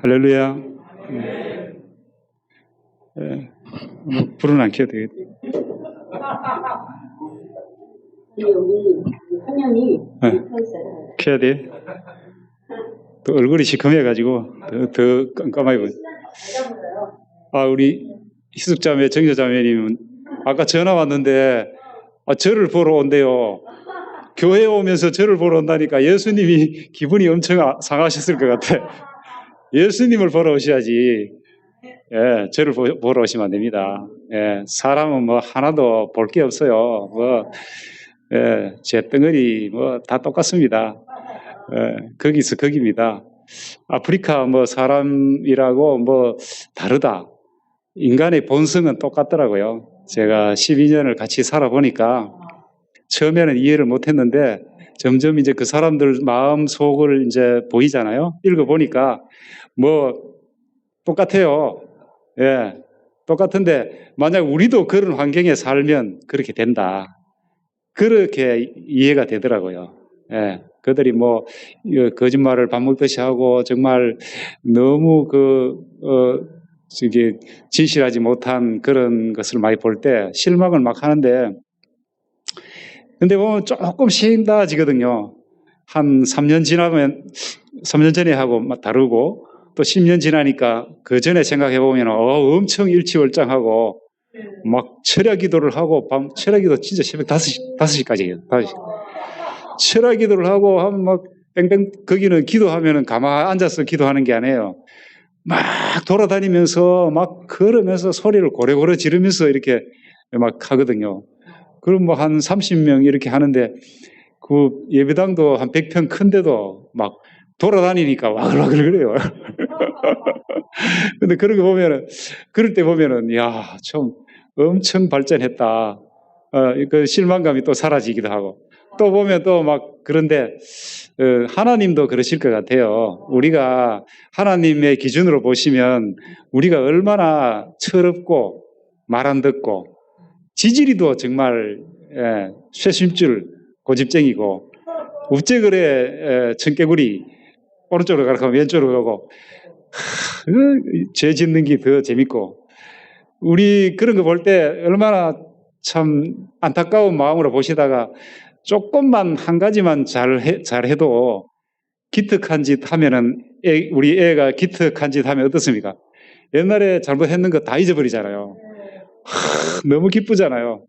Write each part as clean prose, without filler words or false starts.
할렐루야. 불은 안 켜도 되겠다. 여기 화면이 켜야 돼. 또 얼굴이 시커매가지고 더 깜깜하게 보여. 우리 희숙자매, 정여자매님은 아까 전화 왔는데 저를 보러 온대요. 교회 오면서 저를 보러 온다니까 예수님이 기분이 엄청 상하셨을 것 같아. 예수님을 보러 오셔야지. 예, 저를 보러 오시면 안 됩니다. 예, 사람은 뭐 하나도 볼 게 없어요. 예, 제 덩어리 다 똑같습니다. 예, 거기서 거기입니다. 아프리카 사람이라고 다르다. 인간의 본성은 똑같더라고요. 제가 12년을 같이 살아보니까 처음에는 이해를 못했는데 점점 이제 그 사람들 마음 속을 이제 보이잖아요. 읽어보니까 똑같아요. 예, 똑같은데 만약 우리도 그런 환경에 살면 그렇게 된다. 그렇게 이해가 되더라고요. 예, 그들이 거짓말을 밥 먹듯이 하고 정말 너무 진실하지 못한 그런 것을 많이 볼 때 실망을 막 하는데, 근데 보면 조금씩 나아지거든요. 한 3년 지나면 3년 전에 하고 다르고 또 10년 지나니까 그 전에 생각해 보면 엄청 일취월장하고 막 철야 기도를 하고 철야 기도 진짜 새벽 5시까지 해요. 5시. 철야 기도를 하고 하면 막 뺑뺑 거기는 기도하면은 가만히 앉아서 기도하는 게 아니에요. 막 돌아다니면서 막 걸으면서 소리를 고래고래 지르면서 이렇게 막 하거든요. 그럼 한 30명 이렇게 하는데 그 예배당도 한 100평 큰데도 막 돌아다니니까 와글와글 그래요. 근데 그런 거 보면은, 그럴 때 보면은, 야, 좀 엄청 발전했다. 그 실망감이 또 사라지기도 하고. 또 보면 또 그런데, 하나님도 그러실 것 같아요. 우리가 하나님의 기준으로 보시면 우리가 얼마나 철없고 말 안 듣고 지질이도 정말 쇠심줄 고집쟁이고 우째그래 청개구리 오른쪽으로 가고 왼쪽으로 가고 죄 짓는 게 더 재밌고 우리 그런 거 볼 때 얼마나 참 안타까운 마음으로 보시다가 조금만 한 가지만 잘해도 기특한 짓 하면은 우리 애가 기특한 짓 하면 어떻습니까? 옛날에 잘못했는 거 다 잊어버리잖아요. 너무 기쁘잖아요.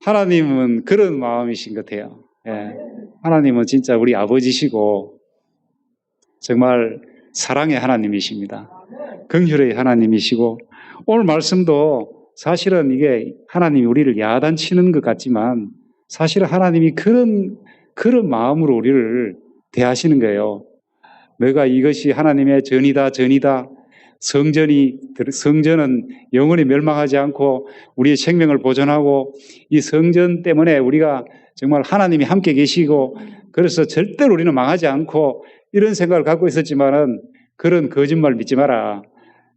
하나님은 그런 마음이신 것 같아요. 예. 하나님은 진짜 우리 아버지시고 정말 사랑의 하나님이십니다. 긍휼의 하나님이시고 오늘 말씀도 사실은 이게 하나님이 우리를 야단치는 것 같지만 사실은 하나님이 그런 마음으로 우리를 대하시는 거예요. 너가 이것이 하나님의 전이다. 성전은 영원히 멸망하지 않고 우리의 생명을 보존하고 이 성전 때문에 우리가 정말 하나님이 함께 계시고 그래서 절대로 우리는 망하지 않고 이런 생각을 갖고 있었지만은 그런 거짓말 믿지 마라.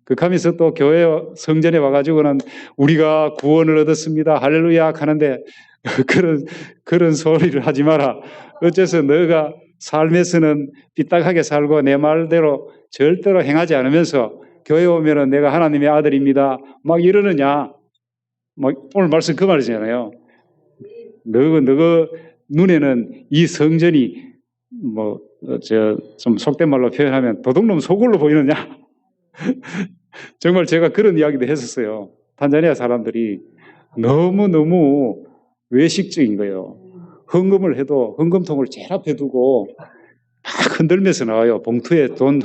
그하면서 또 교회 성전에 와가지고는 우리가 구원을 얻었습니다. 할렐루야 하는데 그런 소리를 하지 마라. 어째서 너가 삶에서는 삐딱하게 살고 내 말대로 절대로 행하지 않으면서 교회 오면은 내가 하나님의 아들입니다. 막 이러느냐. 오늘 말씀 그 말이잖아요. 너가 눈에는 이 성전이 좀 속된 말로 표현하면 도둑놈 소굴로 보이느냐. 정말 제가 그런 이야기도 했었어요. 탄자니아 사람들이 너무 외식적인 거예요. 헌금을 해도 헌금통을 제일 앞에 두고 막 흔들면서 나와요. 봉투에 돈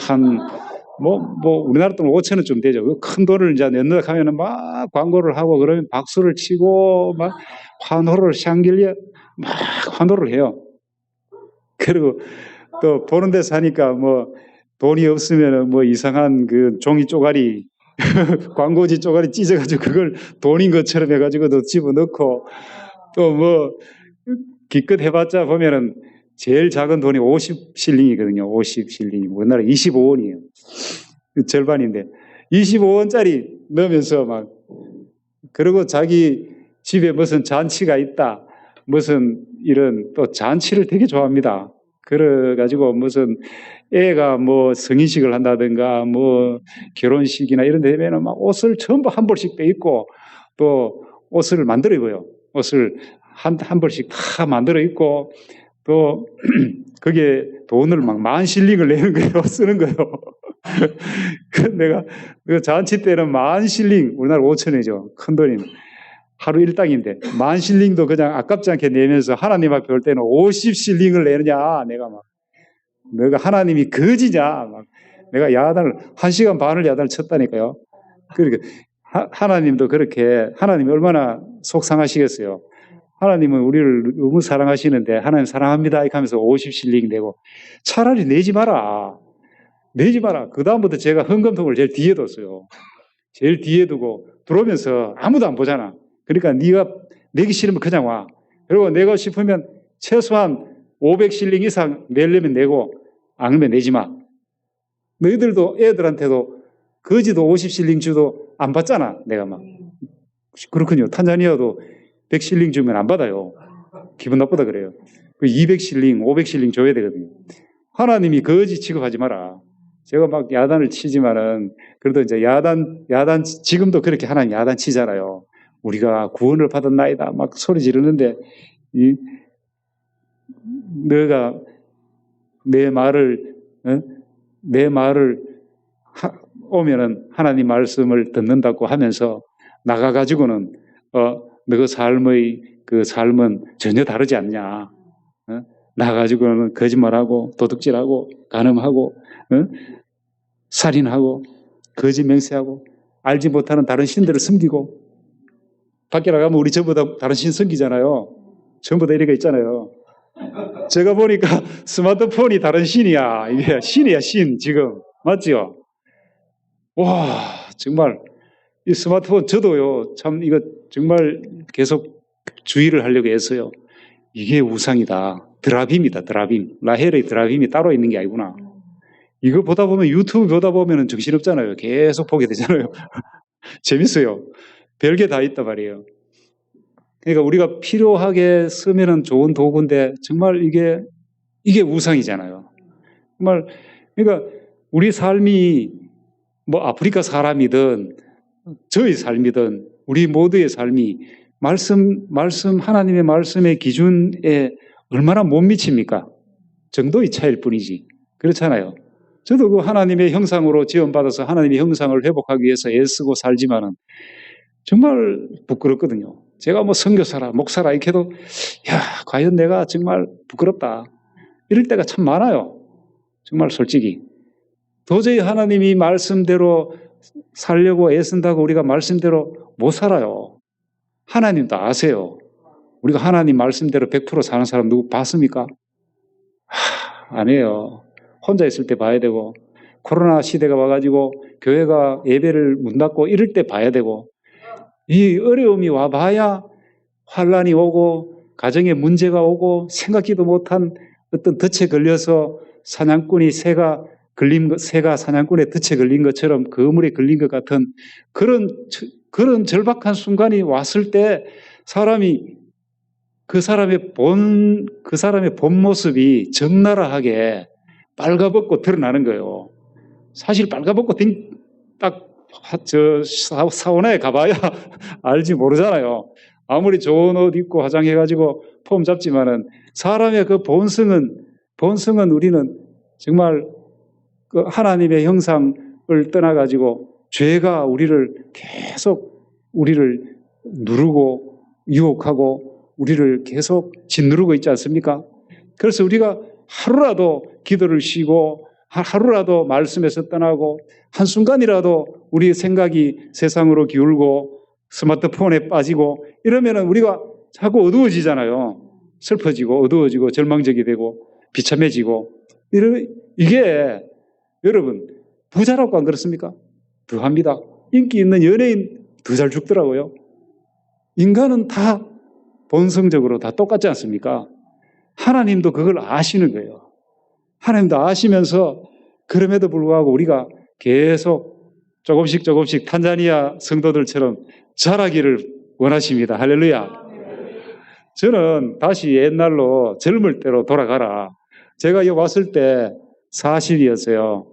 우리나라 돈 5,000원쯤 되죠. 그 큰 돈을 이제 넣는다 하면은 막 광고를 하고 그러면 박수를 치고 막 환호를 샹길리에 막 환호를 해요. 그리고 또 보는 데서 하니까 돈이 없으면은 이상한 그 종이 쪼가리 광고지 쪼가리 찢어가지고 그걸 돈인 것처럼 해가지고 또 집어넣고 또 기껏 해봤자 보면은 제일 작은 돈이 50실링이거든요. 50실링이. 우리나라 25원이에요. 절반인데 25원짜리 넣으면서 그리고 자기 집에 무슨 잔치가 있다. 무슨 이런 또 잔치를 되게 좋아합니다. 그래가지고 무슨 애가 뭐 성인식을 한다든가 뭐 결혼식이나 이런 데 되면은 막 옷을 전부 한 벌씩 빼입고 또 옷을 만들어 입어요. 옷을 한 벌씩 다 만들어 입고 또 그게 돈을 막 10,000실링을 내는 거예요. 쓰는 거예요. 내가 그 잔치 때는 10,000실링, 우리나라 5,000원이죠. 큰 돈이면. 하루 일당인데 10,000실링도 그냥 아깝지 않게 내면서 하나님 앞에 올 때는 50실링을 내느냐. 내가 하나님이 거지냐. 막 내가 야단을 1시간 반을 야단을 쳤다니까요. 그러니까 하나님도 그렇게 하나님이 얼마나 속상하시겠어요. 하나님은 우리를 너무 사랑하시는데 하나님 사랑합니다 이렇게 하면서 50실링 내고 차라리 내지 마라. 내지 마라. 그 다음부터 제가 헌금통을 제일 뒤에 뒀어요. 제일 뒤에 두고 들어오면서 아무도 안 보잖아. 그러니까 네가 내기 싫으면 그냥 와. 그리고 내가 싶으면 최소한 500실링 이상 내려면 내고 안 그러면 내지 마. 너희들도 애들한테도 거지도 50실링 주도 안 받잖아. 내가 막. 그렇군요. 탄자니아도 100실링 주면 안 받아요. 기분 나쁘다 그래요. 200실링, 500실링 줘야 되거든요. 하나님이 거지 취급하지 마라. 제가 막 야단을 치지만은 그래도 이제 야단 지금도 그렇게 하나님 야단 치잖아요. 우리가 구원을 받았나이다 막 소리 지르는데 너가 내 말을 오면은 하나님 말씀을 듣는다고 하면서 나가가지고는 너 삶의 그 삶은 전혀 다르지 않냐. 나가가지고는 거짓말하고 도둑질하고 간음하고 살인하고 거짓 맹세하고 알지 못하는 다른 신들을 섬기고 밖에 나가면 우리 전부 다 다른 신 섬기잖아요. 전부 다 이렇게 있잖아요. 제가 보니까 스마트폰이 다른 신이야. 이게 신이야 신 지금 맞죠? 와 정말 이 스마트폰 저도요 참 이거 정말 계속 주의를 하려고 했어요. 이게 우상이다. 드라빔이다. 드라빔. 라헬의 드라빔이 따로 있는 게 아니구나. 이거 보다 보면 유튜브 보다 보면 정신없잖아요. 계속 보게 되잖아요. 재밌어요. 별게 다 있단 말이에요. 그러니까 우리가 필요하게 쓰면은 좋은 도구인데 정말 이게 우상이잖아요. 정말 그러니까 우리 삶이 뭐 아프리카 사람이든 저의 삶이든 우리 모두의 삶이 말씀 하나님의 말씀의 기준에 얼마나 못 미칩니까? 정도의 차이일 뿐이지. 그렇잖아요. 저도 그 하나님의 형상으로 지원받아서 하나님의 형상을 회복하기 위해서 애쓰고 살지만은 정말 부끄럽거든요. 제가 뭐 선교사라, 목사라 이렇게 해도 야, 과연 내가 정말 부끄럽다. 이럴 때가 참 많아요. 정말 솔직히. 도저히 하나님이 말씀대로 살려고 애쓴다고 우리가 말씀대로 못 살아요. 하나님도 아세요. 우리가 하나님 말씀대로 100% 사는 사람 누구 봤습니까? 아니에요. 혼자 있을 때 봐야 되고 코로나 시대가 와가지고 교회가 예배를 문 닫고 이럴 때 봐야 되고 이 어려움이 와봐야 환란이 오고 가정에 문제가 오고 생각지도 못한 어떤 덫에 걸려서 사냥꾼이 새가 사냥꾼의 덫에 걸린 것처럼 그물에 걸린 것 같은 그런 절박한 순간이 왔을 때 그 사람의 본 모습이 적나라하게 빨가벗고 드러나는 거예요. 사실 빨가벗고 딱 사우나에 가봐야 알지 모르잖아요. 아무리 좋은 옷 입고 화장해가지고 폼 잡지만은 사람의 그 본성은 우리는 정말 그 하나님의 형상을 떠나가지고 죄가 계속 우리를 누르고 유혹하고 우리를 계속 짓누르고 있지 않습니까? 그래서 우리가 하루라도 기도를 쉬고 하루라도 말씀에서 떠나고 한순간이라도 우리의 생각이 세상으로 기울고 스마트폰에 빠지고 이러면은 우리가 자꾸 어두워지잖아요. 슬퍼지고 어두워지고 절망적이 되고 비참해지고 이게 여러분 부자라고 안 그렇습니까? 더합니다. 인기 있는 연예인 더 잘 죽더라고요. 인간은 다 본성적으로 다 똑같지 않습니까? 하나님도 그걸 아시는 거예요. 하나님도 아시면서 그럼에도 불구하고 우리가 계속 조금씩 탄자니아 성도들처럼 자라기를 원하십니다. 할렐루야. 저는 다시 옛날로 젊을 때로 돌아가라. 제가 여기 왔을 때 40이었어요.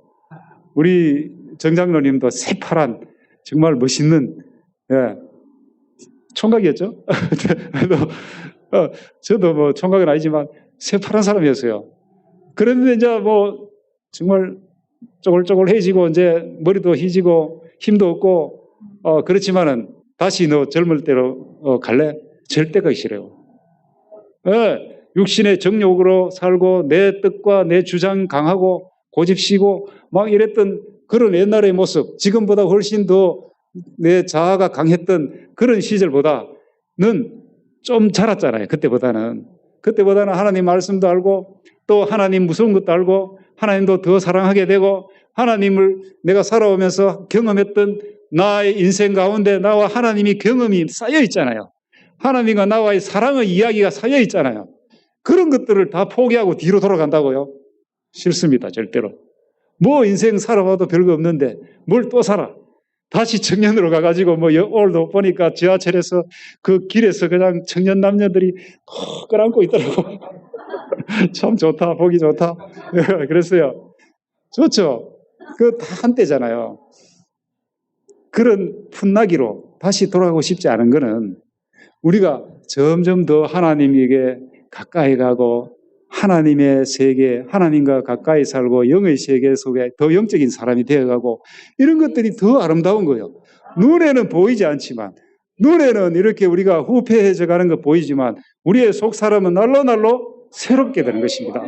우리 정장로님도 새파란 정말 멋있는 총각이었죠. 저도 뭐 총각은 아니지만 새파란 사람이었어요. 그런데 이제 뭐 정말 쪼글쪼글해지고 이제 머리도 희지고 힘도 없고 그렇지만은 다시 너 젊을 때로 갈래? 절대 가기 싫어요. 육신의 정욕으로 살고 내 뜻과 내 주장 강하고 고집시고 막 이랬던 그런 옛날의 모습, 지금보다 훨씬 더 내 자아가 강했던 그런 시절보다는 좀 자랐잖아요. 그때보다는 하나님 말씀도 알고 또 하나님 무서운 것도 알고 하나님도 더 사랑하게 되고 하나님을 내가 살아오면서 경험했던 나의 인생 가운데 나와 하나님이 경험이 쌓여 있잖아요. 하나님과 나와의 사랑의 이야기가 쌓여 있잖아요. 그런 것들을 다 포기하고 뒤로 돌아간다고요? 싫습니다. 절대로. 뭐 인생 살아봐도 별거 없는데 뭘 또 살아. 다시 청년으로 가가지고 뭐 오늘도 보니까 지하철에서 그 길에서 그냥 청년 남녀들이 끌안고 있더라고. 참 좋다. 보기 좋다. 그랬어요. 좋죠. 그 다 한때잖아요. 그런 풋나기로 다시 돌아가고 싶지 않은 거는 우리가 점점 더 하나님에게 가까이 가고 하나님의 세계, 하나님과 가까이 살고 영의 세계 속에 더 영적인 사람이 되어가고 이런 것들이 더 아름다운 거예요. 눈에는 보이지 않지만 눈에는 이렇게 우리가 후패해져 가는 것 보이지만 우리의 속 사람은 날로 새롭게 되는 것입니다.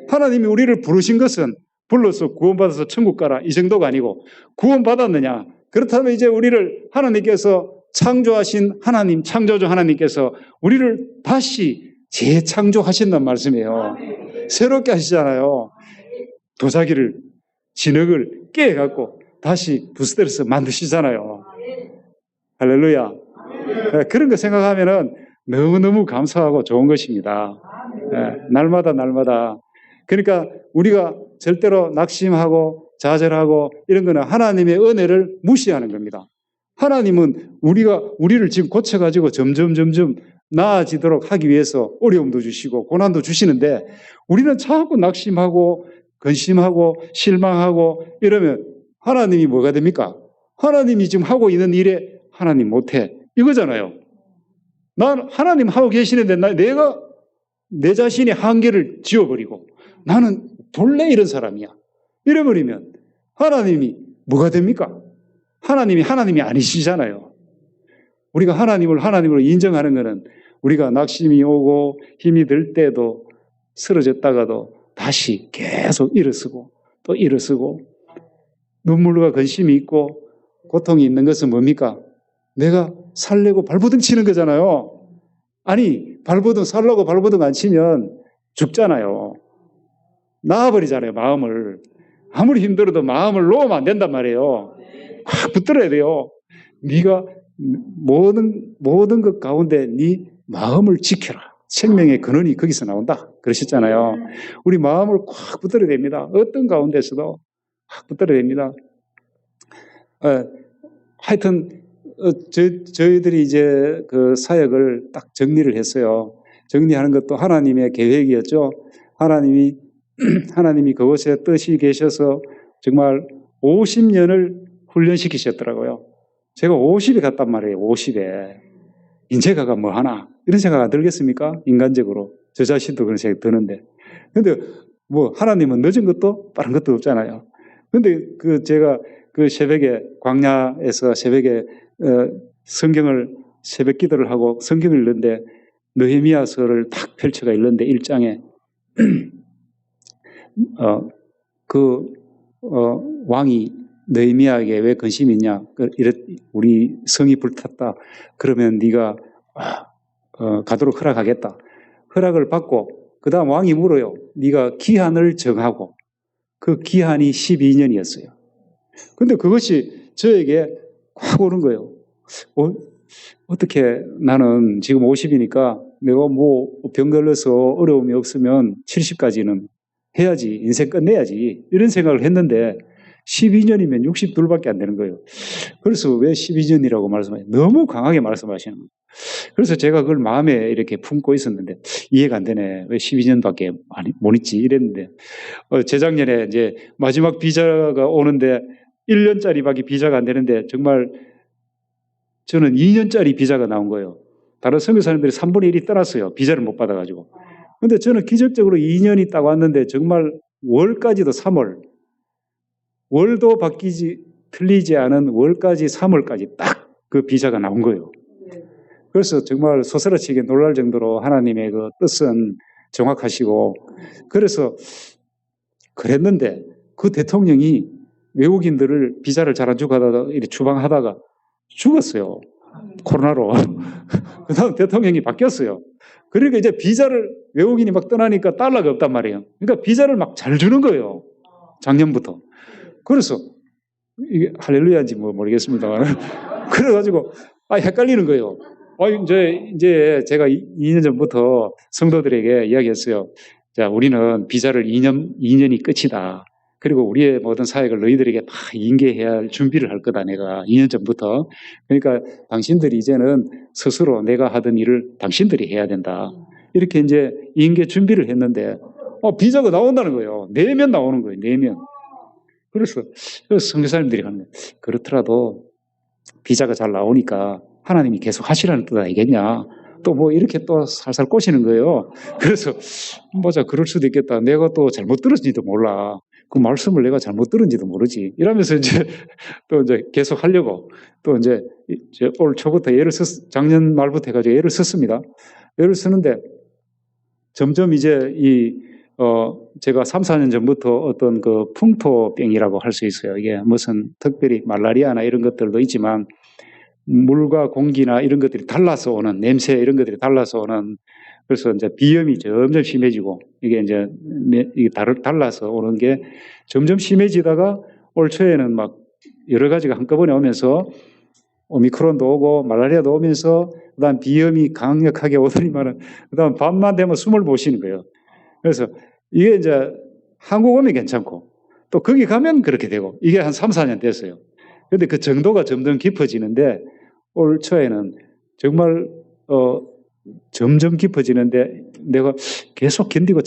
하나님이 우리를 부르신 것은 불러서 구원받아서 천국 가라 이 정도가 아니고 구원받았느냐? 그렇다면 이제 우리를 하나님께서 창조하신 하나님, 창조주 하나님께서 우리를 다시 재창조하신단 말씀이에요. 새롭게 하시잖아요. 도자기를, 진흙을 깨갖고 다시 부스터에서 만드시잖아요. 할렐루야. 그런 거 생각하면은 너무너무 감사하고 좋은 것입니다. 날마다. 그러니까 우리가 절대로 낙심하고 좌절하고 이런 거는 하나님의 은혜를 무시하는 겁니다. 하나님은 우리를 지금 고쳐가지고 점점 나아지도록 하기 위해서 어려움도 주시고 고난도 주시는데 우리는 자꾸 낙심하고 근심하고 실망하고 이러면 하나님이 뭐가 됩니까? 하나님이 지금 하고 있는 일에 하나님 못해 이거잖아요. 난 하나님 하고 계시는데 내가 내 자신의 한계를 지워버리고 나는 본래 이런 사람이야 이래버리면 하나님이 뭐가 됩니까? 하나님이 아니시잖아요. 우리가 하나님으로 인정하는 것은 우리가 낙심이 오고 힘이 들 때도 쓰러졌다가도 다시 계속 일어서고 또 일어서고 눈물과 근심이 있고 고통이 있는 것은 뭡니까? 내가 살려고 발버둥 치는 거잖아요. 아니 살려고 발버둥 안 치면 죽잖아요. 나아버리잖아요. 마음을. 아무리 힘들어도 마음을 놓으면 안 된단 말이에요. 확 붙들어야 돼요. 네가 모든 것 가운데 네 마음을 지켜라. 생명의 근원이 거기서 나온다. 그러셨잖아요. 우리 마음을 꽉 붙들어야 됩니다. 어떤 가운데서도 확 붙들어야 됩니다. 하여튼 저희들이 이제 그 사역을 딱 정리를 했어요. 정리하는 것도 하나님의 계획이었죠. 하나님이 그곳에 뜻이 계셔서 정말 50년을 훈련시키셨더라고요. 제가 50에 갔단 말이에요. 50에. 인제가가 뭐 하나 이런 생각 안 들겠습니까? 인간적으로. 저 자신도 그런 생각이 드는데. 근데 뭐 하나님은 늦은 것도 빠른 것도 없잖아요. 근데 제가 새벽에 광야에서 새벽에 성경을 새벽 기도를 하고 성경을 읽는데 느헤미야서를 탁 펼쳐가 읽는데 1장에 왕이 느헤미야에게 왜 근심이 있냐? 우리 성이 불탔다. 그러면 네가 가도록 허락하겠다. 허락을 받고 그 다음 왕이 물어요. 네가 기한을 정하고 그 기한이 12년이었어요. 근데 그것이 저에게 확 오는 거예요. 어떻게 나는 지금 50이니까 내가 뭐 병 걸려서 어려움이 없으면 70까지는 해야지. 인생 끝내야지. 이런 생각을 했는데 12년이면 62밖에 안 되는 거예요. 그래서 왜 12년이라고 말씀하세요? 너무 강하게 말씀하시는 거예요. 그래서 제가 그걸 마음에 이렇게 품고 있었는데 이해가 안 되네. 왜 12년밖에 못 있지? 이랬는데 재작년에 이제 마지막 비자가 오는데 1년짜리밖에 비자가 안 되는데 정말 저는 2년짜리 비자가 나온 거예요. 다른 선교사님들이 3분의 1이 떠났어요. 비자를 못 받아가지고. 근데 저는 기적적으로 2년이 딱 왔는데 정말 월까지도 3월, 월도 틀리지 않은 월까지 3월까지 딱 그 비자가 나온 거예요. 그래서 정말 소스라치게 놀랄 정도로 하나님의 그 뜻은 정확하시고, 그래서 그랬는데 그 대통령이 외국인들을 비자를 잘 안 주고 하다가 이렇게 추방하다가 죽었어요. 코로나로. 그 다음 대통령이 바뀌었어요. 그러니까 이제 비자를 외국인이 막 떠나니까 달러가 없단 말이에요. 그러니까 비자를 막 잘 주는 거예요. 작년부터. 그래서 이게 할렐루야인지 뭐 모르겠습니다만 그래가지고 헷갈리는 거예요. 이제 제가 2년 전부터 성도들에게 이야기했어요. 자, 우리는 비자를 2년이 끝이다. 그리고 우리의 모든 사역을 너희들에게 다 인계해야 할 준비를 할 거다, 내가 2년 전부터. 그러니까 당신들이 이제는 스스로 내가 하던 일을 당신들이 해야 된다. 이렇게 이제 인계 준비를 했는데, 비자가 나온다는 거예요. 내면 나오는 거예요, 내면. 그래서 선교사님들이 하는 거예요. 그렇더라도 비자가 잘 나오니까 하나님이 계속 하시라는 뜻 아니겠냐. 또 뭐 이렇게 또 살살 꼬시는 거예요. 그래서 뭐자 그럴 수도 있겠다. 내가 또 잘못 들었는지도 몰라. 그 말씀을 내가 잘못 들은지도 모르지. 이러면서 이제 또 이제 계속 하려고 또 이제 올 초부터 작년 말부터 해가지고 애를 썼습니다. 애를 쓰는데 점점 이제 제가 3, 4년 전부터 어떤 그 풍토병이라고 할 수 있어요. 이게 무슨 특별히 말라리아나 이런 것들도 있지만 물과 공기나 이런 것들이 달라서 오는 냄새 이런 것들이 달라서 오는, 그래서 이제 비염이 점점 심해지고 이게 이제 달라서 오는 게 점점 심해지다가 올 초에는 막 여러 가지가 한꺼번에 오면서 오미크론도 오고 말라리아도 오면서 그다음 비염이 강력하게 오더니만은 그다음 밤만 되면 숨을 못 쉬는 거예요. 그래서 이게 이제 한국 오면 괜찮고 또 거기 가면 그렇게 되고 이게 한 3, 4년 됐어요. 근데 그 정도가 점점 깊어지는데 올 초에는 정말 점점 깊어지는데 내가 계속 견디고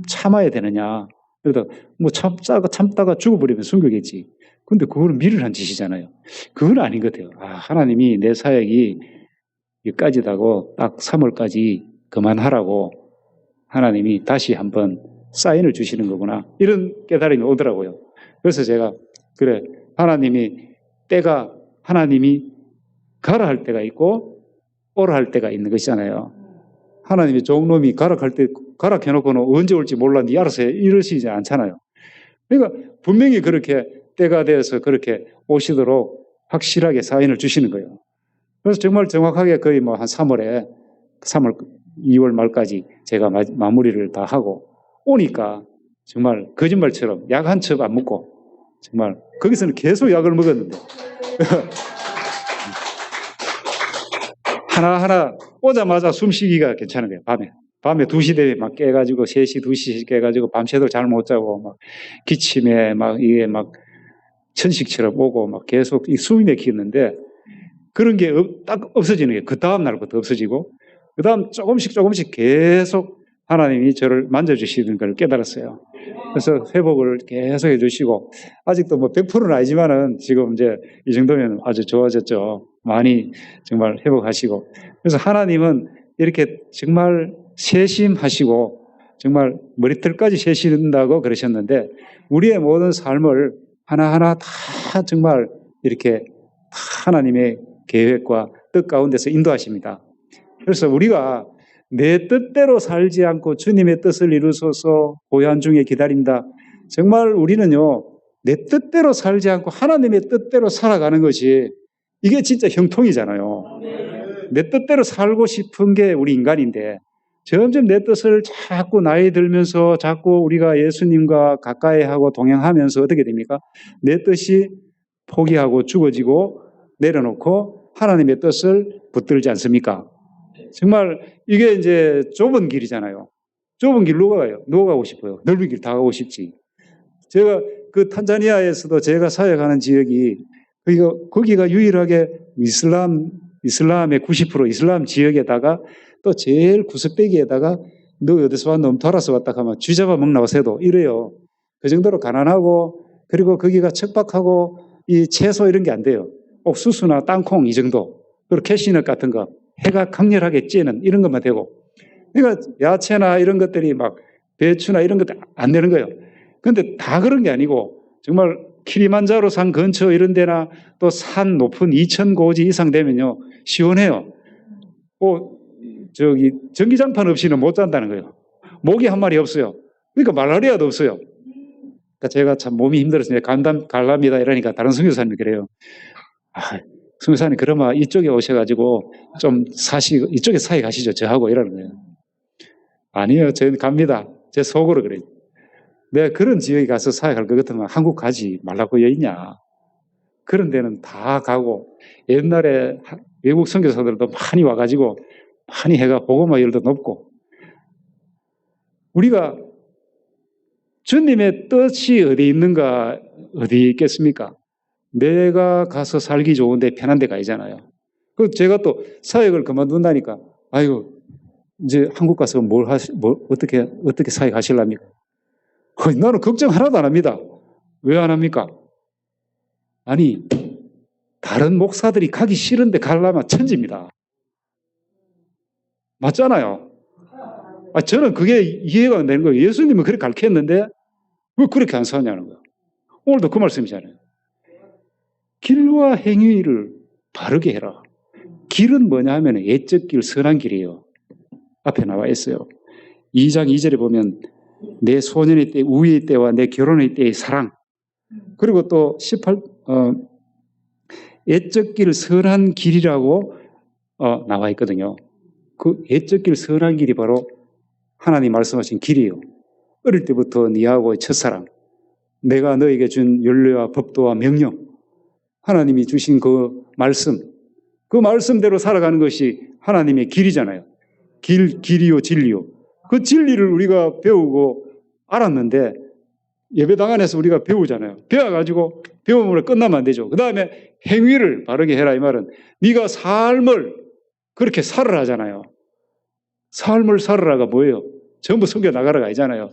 참아야 되느냐. 그러다 뭐 참다가 죽어버리면 순교겠지. 근데 그거는 미련한 짓이잖아요. 그건 아닌 것 같아요. 하나님이 내 사역이 여기까지다고 딱 3월까지 그만하라고 하나님이 다시 한번 사인을 주시는 거구나. 이런 깨달음이 오더라고요. 그래서 제가 그래, 하나님이 가라 할 때가 있고 오라 할 때가 있는 것이잖아요. 하나님이 종놈이 가라 해놓고는 언제 올지 몰라 니 알아서 해 이러시지 않잖아요. 그러니까 분명히 그렇게 때가 되어서 그렇게 오시도록 확실하게 사인을 주시는 거예요. 그래서 정말 정확하게 거의 뭐 한 2월 말까지 제가 마무리를 다 하고 오니까 정말 거짓말처럼 약 한 첩 안 먹고 정말 거기서는 계속 약을 먹었는데 하나하나 오자마자 숨쉬기가 괜찮은 거예요. 밤에 2시 되면 막 깨가지고 3시, 2시 깨가지고 밤새도록 잘 못 자고 막 기침에 막 이게 막 천식처럼 오고 막 계속 숨이 막히는데 그런 게 딱 없어지는 거예요. 그 다음 날부터 없어지고 그 다음 조금씩 계속 하나님이 저를 만져주시는 걸 깨달았어요. 그래서 회복을 계속 해주시고 아직도 뭐 100%는 아니지만은 지금 이제 이 정도면 아주 좋아졌죠. 많이 정말 회복하시고. 그래서 하나님은 이렇게 정말 세심하시고 정말 머리털까지 세신다고 그러셨는데 우리의 모든 삶을 하나하나 다 정말 이렇게 하나님의 계획과 뜻 가운데서 인도하십니다. 그래서 우리가 내 뜻대로 살지 않고 주님의 뜻을 이루소서 고요한 중에 기다린다. 정말 우리는요, 내 뜻대로 살지 않고 하나님의 뜻대로 살아가는 것이 이게 진짜 형통이잖아요. 내 뜻대로 살고 싶은 게 우리 인간인데 점점 내 뜻을 자꾸 나이 들면서 자꾸 우리가 예수님과 가까이 하고 동행하면서 어떻게 됩니까? 내 뜻이 포기하고 죽어지고 내려놓고 하나님의 뜻을 붙들지 않습니까? 정말 이게 이제 좁은 길이잖아요. 좁은 길 누가 가요? 누가 가고 싶어요? 넓은 길 다 가고 싶지. 제가 그 탄자니아에서도 제가 사역하는 지역이 거기가 유일하게 이슬람의 90% 이슬람 지역에다가 또 제일 구석대기에다가 너 어디서 왔노? 돌아서 왔다 하면 쥐잡아 먹나고 새도 이래요. 그 정도로 가난하고 그리고 거기가 척박하고 이 채소 이런 게 안 돼요. 옥수수나 땅콩 이 정도. 그리고 캐시넛 같은 거. 해가 강렬하게 찌는 이런 것만 되고. 그러니까 야채나 이런 것들이 막 배추나 이런 것들 안 되는 거예요. 근데 다 그런 게 아니고 정말 키리만자로 산 근처 이런 데나 또 산 높은 2,000고지 이상 되면요. 시원해요. 전기장판 없이는 못 잔다는 거예요. 모기 한 마리 없어요. 그러니까 말라리아도 없어요. 그러니까 제가 참 몸이 힘들어서 갈랍니다 이러니까 다른 선교사님이 그래요. 선교사님 그러면 이쪽에 오셔가지고 좀 이쪽에 사회 가시죠. 저하고 이러는 거예요. 아니요. 저는 갑니다. 제 속으로 그래요. 내가 그런 지역에 가서 사역할 것 같으면 한국 가지 말라고 여있냐. 그런 데는 다 가고 옛날에 외국 선교사들도 많이 와가지고 많이 해가 복음화율도 높고 우리가 주님의 뜻이 어디 있는가 어디 있겠습니까? 내가 가서 살기 좋은데 편한 데가 아니잖아요. 제가 또 사역을 그만둔다니까 아이고 이제 한국 가서 어떻게 사역하실랍니까? 나는 걱정 하나도 안 합니다. 왜 안 합니까? 아니 다른 목사들이 가기 싫은데 가려면 천지입니다. 맞잖아요. 저는 그게 이해가 안 되는 거예요. 예수님은 그렇게 가르쳤는데 왜 그렇게 안 사냐는 거예요. 오늘도 그 말씀이잖아요. 길과 행위를 바르게 해라. 길은 뭐냐 하면 애적 길, 선한 길이에요. 앞에 나와 있어요. 2장 2절에 보면 내 소년의 때, 우위의 때와 내 결혼의 때의 사랑. 그리고 또 애적 길, 선한 길이라고 나와 있거든요. 그 애적 길, 선한 길이 바로 하나님 말씀하신 길이에요. 어릴 때부터 네하고의 첫사랑, 내가 너에게 준 율례와 법도와 명령, 하나님이 주신 그 말씀대로 살아가는 것이 하나님의 길이잖아요. 길이요 진리요. 그 진리를 우리가 배우고 알았는데 예배당 안에서 우리가 배우잖아요. 배워가지고 배움으로 끝나면 안 되죠. 그 다음에 행위를 바르게 해라 이 말은 네가 삶을 그렇게 살으라 하잖아요. 삶을 살으라가 뭐예요? 전부 섬겨 나가라가 아니잖아요.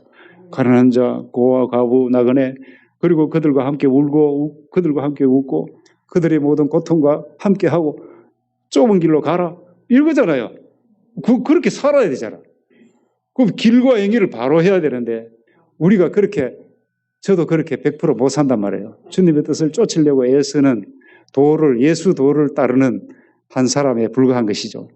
가난한 자, 고아, 과부, 나그네 그리고 그들과 함께 울고 그들과 함께 웃고 그들의 모든 고통과 함께하고 좁은 길로 가라 이거잖아요. 그렇게 살아야 되잖아. 그럼 길과 행위를 바로 해야 되는데 우리가 저도 그렇게 100% 못 산단 말이에요. 주님의 뜻을 쫓으려고 애쓰는 예수 도를 따르는 한 사람에 불과한 것이죠.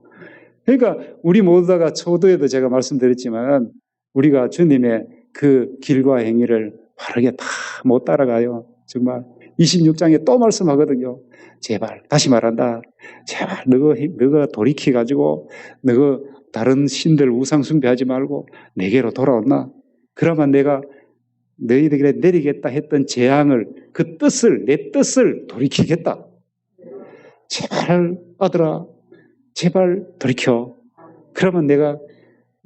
그러니까 우리 모두 다가 초도에도 제가 말씀드렸지만 우리가 주님의 그 길과 행위를 바르게 다 못 따라가요. 정말 26장에 또 말씀하거든요. 제발 다시 말한다. 제발 너가 돌이켜가지고 너가 다른 신들 우상 숭배하지 말고 내게로 돌아온나. 그러면 내가 너희들에게 내리겠다 했던 재앙을 내 뜻을 돌이키겠다. 제발 아들아 제발 돌이켜. 그러면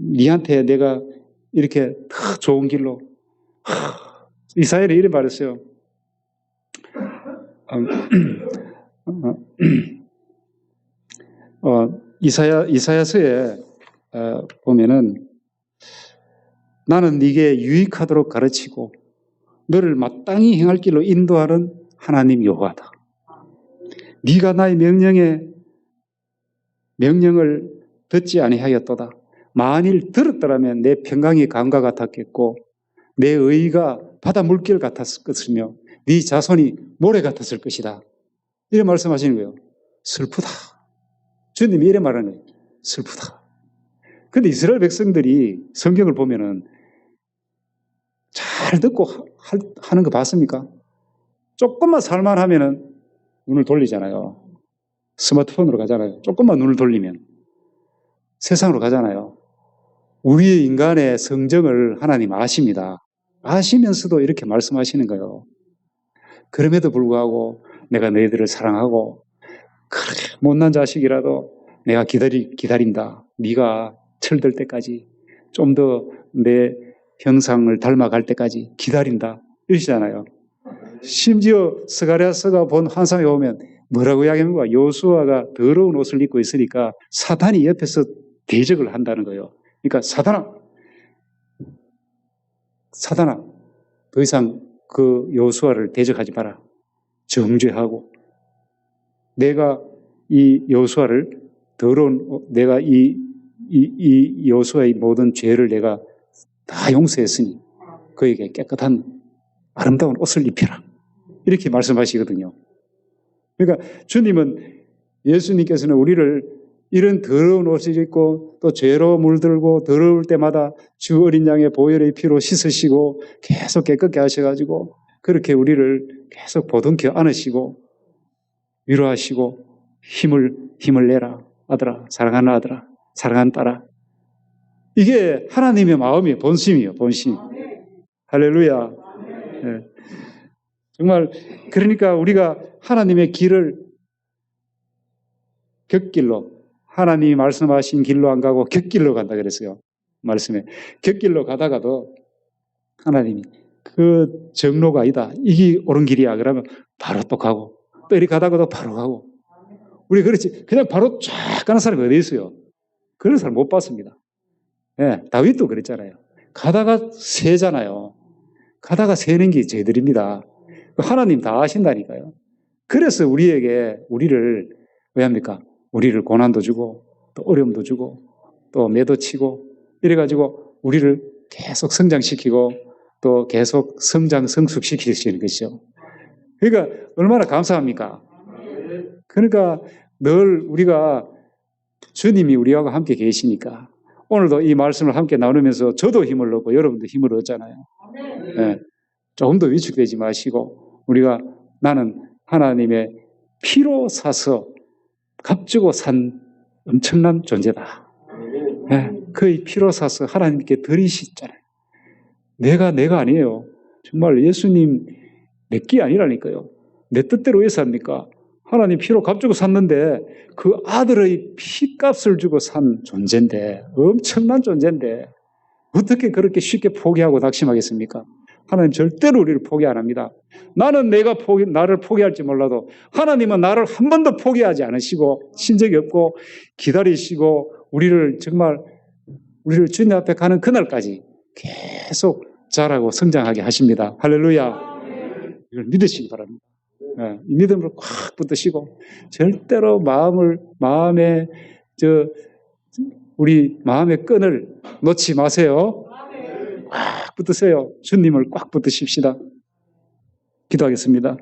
니한테 내가 이렇게 더 좋은 길로. 이사야는 이렇게 말했어요. 이사야서에 보면은 나는 네게 유익하도록 가르치고 너를 마땅히 행할 길로 인도하는 하나님 여호와다. 네가 나의 명령을 듣지 아니하였도다. 만일 들었더라면 내 평강이 강과 같았겠고 내 의가 바다 물결 같았을 것이며 네 자손이 모래 같았을 것이다. 이런 말씀하시는 거예요. 슬프다. 주님이 이래 말하는 거예요. 슬프다. 근데 이스라엘 백성들이 성경을 보면은 잘 듣고 하는 거 봤습니까? 조금만 살만하면은 눈을 돌리잖아요. 스마트폰으로 가잖아요. 조금만 눈을 돌리면 세상으로 가잖아요. 우리의 인간의 성정을 하나님 아십니다. 아시면서도 이렇게 말씀하시는 거예요. 그럼에도 불구하고 내가 너희들을 사랑하고 그렇게 못난 자식이라도 내가 기다린다. 네가 철들 때까지 좀 더 내 형상을 닮아갈 때까지 기다린다. 이러시잖아요. 심지어 스가랴서가 본 환상에 오면 뭐라고 이야기합니까? 여호수아가 더러운 옷을 입고 있으니까 사탄이 옆에서 대적을 한다는 거예요. 그러니까 사탄아, 더 이상 그 여호수아를 대적하지 마라. 정죄하고 내가 이 여호수아를 내가 이 여호수아의 모든 죄를 내가 다 용서했으니 그에게 깨끗한 아름다운 옷을 입혀라. 이렇게 말씀하시거든요. 그러니까 주님은, 예수님께서는 우리를 이런 더러운 옷을 입고 또 죄로 물들고 더러울 때마다 주 어린 양의 보혈의 피로 씻으시고 계속 깨끗게 하셔가지고 그렇게 우리를 계속 보듬켜 안으시고 위로하시고 힘을 내라. 아들아, 사랑하는 아들아, 사랑하는 딸아. 이게 하나님의 마음이에요. 본심이에요. 본심. 할렐루야. 네. 정말 그러니까 우리가 하나님의 길을 곁길로, 하나님이 말씀하신 길로 안 가고 곁길로 간다 그랬어요. 말씀에. 곁길로 가다가도 하나님이 그 정로가 아니다. 이게 옳은 길이야. 그러면 바로 또 가고, 또 이리 가다가도 바로 가고. 우리 그렇지. 그냥 바로 쫙 가는 사람이 어디 있어요? 그런 사람 못 봤습니다. 예, 다윗도 그랬잖아요. 가다가 새잖아요. 가다가 새는 게 저희들입니다. 하나님 다 아신다니까요. 그래서 우리를 왜 합니까? 우리를 고난도 주고 또 어려움도 주고 또 매도 치고 이래가지고 우리를 계속 성장시키고 또 계속 성숙시키시는 것이죠. 그러니까 얼마나 감사합니까? 그러니까 늘 우리가 주님이 우리하고 함께 계시니까 오늘도 이 말씀을 함께 나누면서 저도 힘을 얻고 여러분도 힘을 얻잖아요. 네. 조금 더 위축되지 마시고 나는 하나님의 피로 사서 값주고 산 엄청난 존재다. 네. 그의 피로 사서 하나님께 드리시잖아요. 내가 아니에요. 정말 예수님 내게 아니라니까요. 내 뜻대로 왜 삽니까? 하나님 피로 값주고 샀는데 그 아들의 피값을 주고 산 존재인데, 엄청난 존재인데 어떻게 그렇게 쉽게 포기하고 낙심하겠습니까? 하나님 절대로 우리를 포기 안 합니다. 나는 나를 포기할지 몰라도 하나님은 나를 한 번도 포기하지 않으시고 신적이 없고 기다리시고 우리를 주님 앞에 가는 그날까지 계속 자라고 성장하게 하십니다. 할렐루야. 이걸 믿으시기 바랍니다. 네, 이 믿음을 꽉 붙드시고 절대로 우리 마음의 끈을 놓지 마세요. 꽉 붙드세요. 주님을 꽉 붙드십시다. 기도하겠습니다.